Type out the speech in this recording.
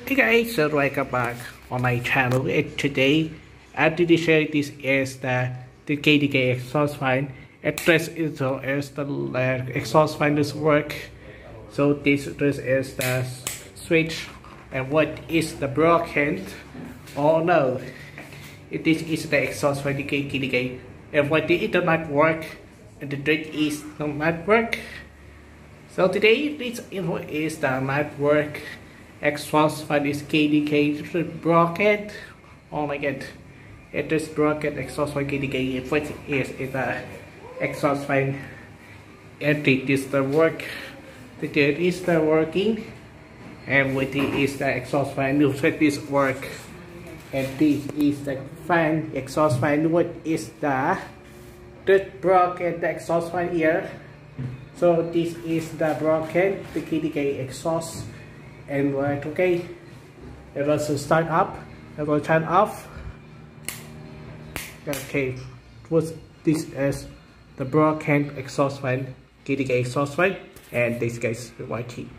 Hey guys, so welcome back on my channel. And today I'm going to share this is the KDK exhaust fan. This is the exhaust fan does work. So this is the switch, and what is the broken? Oh no, this is the exhaust fan KDK. And what it does not work, and the trick is not work. So today this info is the not work. Exhaust fan is KDK broken. Oh my god, it is broken exhaust fan KDK. What is the exhaust fan? And it is the work. The third is the working, and what is the exhaust fan? Look at this work. And this is the fan exhaust fan. What is the broken the exhaust fan here? So this is the broken the KDK exhaust. And right, okay, it was start up, it will turn off. Okay, this is the broken exhaust fan, KDK exhaust fan, and this guys watching.